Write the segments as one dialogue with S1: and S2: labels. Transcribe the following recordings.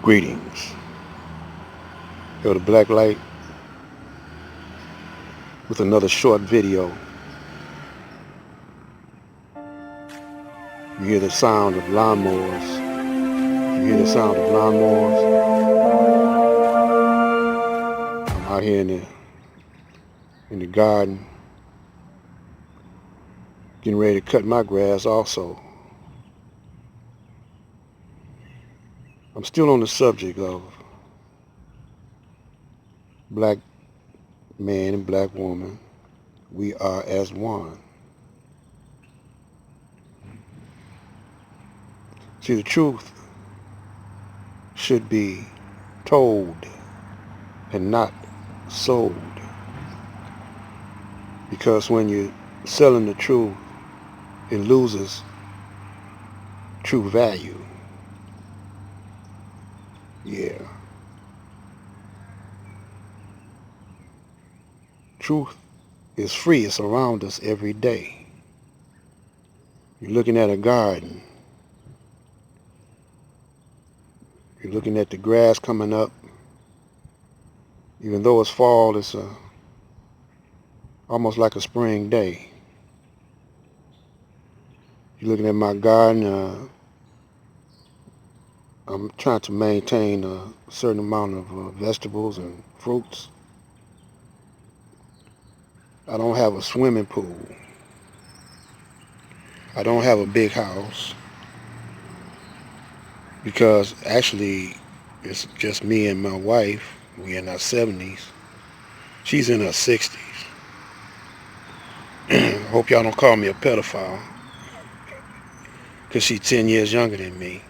S1: Greetings. Yo, the Black Light with another short video. You hear the sound of lawnmowers. You hear the sound of lawnmowers. I'm out here in the garden, getting ready to cut my grass also. I'm still on the subject of black man and black woman. We are as one. See, the truth should be told and not sold. Because when you're selling the truth, it loses true value. Yeah. Truth is free. It's around us every day. You're looking at a garden. You're looking at the grass coming up. Even though it's fall, it's almost like a spring day. You're looking at my garden. I'm trying to maintain a certain amount of vegetables and fruits. I don't have a swimming pool. I don't have a big house because actually it's just me and my wife. We're in our 70s. She's in her 60s. Hope y'all don't call me a pedophile because she's 10 years younger than me.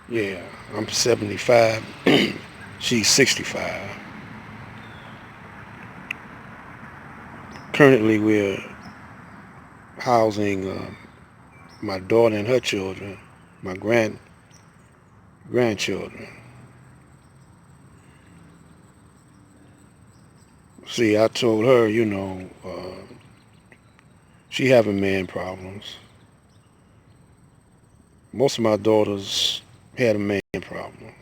S1: Yeah, I'm 75. She's 65. Currently, we're housing my daughter and her children, my grandchildren. See, I told her, she having man problems. Most of my daughters had a man problem.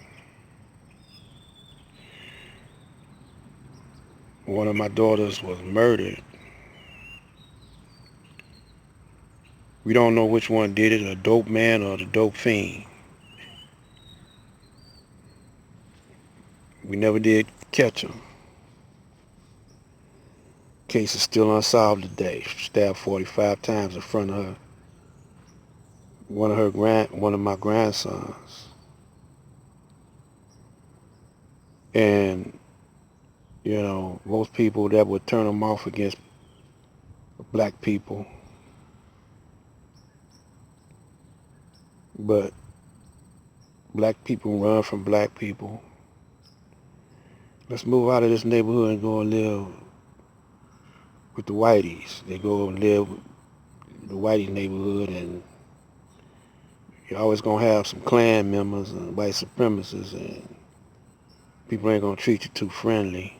S1: One of my daughters was murdered. We don't know which one did it, a dope man or the dope fiend. We never did catch him. Case is still unsolved today. Stabbed 45 times in front of her. One of my grandsons. And, most people that would turn them off against black people. But black people run from black people. Let's move out of this neighborhood and go and live with the whiteys. They go and live with the whitey neighborhood, and you're always going to have some Klan members and white supremacists, and people ain't going to treat you too friendly.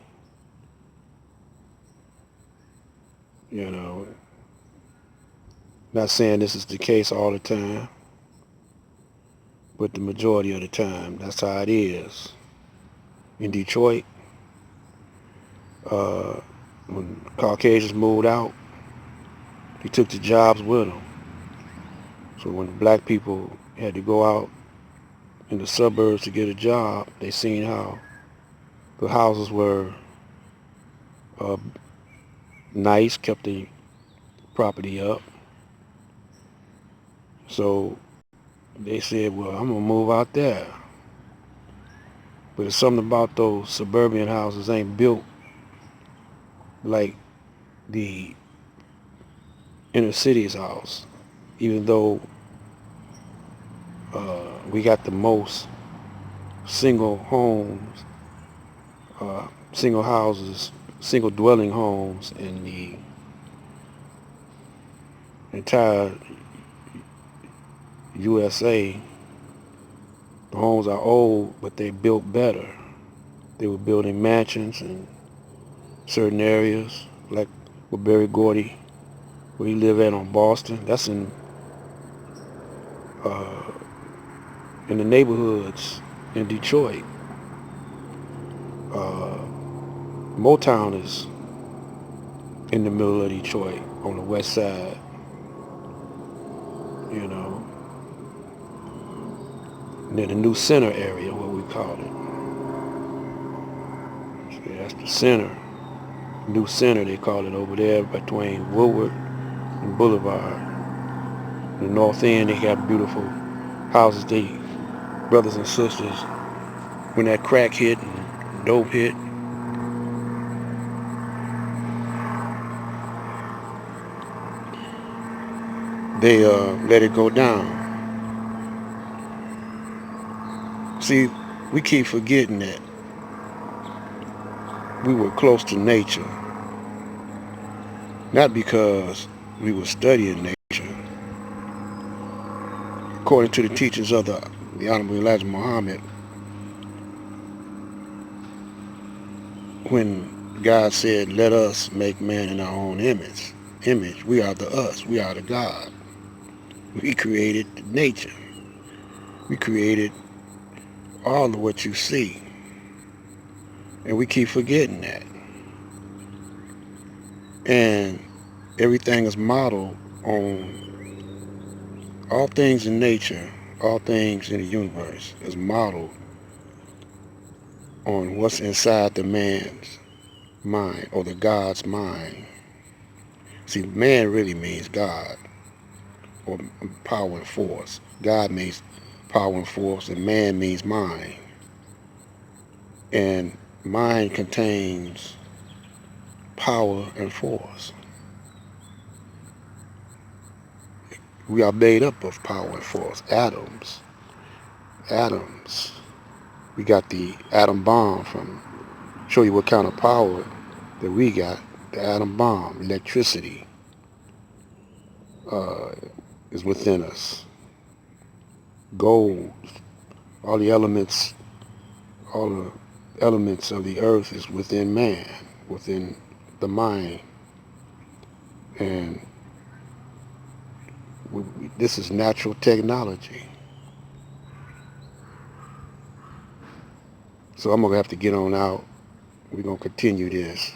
S1: Not saying this is the case all the time, but the majority of the time, that's how it is. In Detroit, when Caucasians moved out, they took the jobs with them. So when the black people had to go out in the suburbs to get a job, they seen how the houses were nice, kept the property up. So they said, well, I'm going to move out there. But it's something about those suburban houses ain't built like the inner city's house, even though we got the most single homes, single houses, single dwelling homes in the entire USA. The homes are old, but they built better. They were building mansions in certain areas, like where Barry Gordy, where he lived at on Boston. That's in in the neighborhoods in Detroit. Uh, Motown is in the middle of Detroit on the west side, you know, near the New Center area, what we call it. See, that's the center. New Center, they call it over there between Woodward and Boulevard. The north end, they got beautiful houses. They brothers and sisters, when that crack hit and dope hit, they let it go down. See, we keep forgetting that we were close to nature, not because we were studying nature. According to the teachings of the Honorable Elijah Muhammad, when God said, "Let us make man in our own image, we are the us, we are the God. We created nature. We created all of what you see." And we keep forgetting that. And everything is modeled on all things in nature, all things in the universe is modeled on what's inside the man's mind or the God's mind. See, man really means God or power and force. God means power and force, and man means mind. And mind contains power and force. We are made up of power and force. Atoms. Atoms. We got the atom bomb from, show you what kind of power that we got. The atom bomb, electricity, is within us. Gold, all the elements of the earth is within man, within the mind. And this is natural technology. So I'm going to have to get on out. We're going to continue this.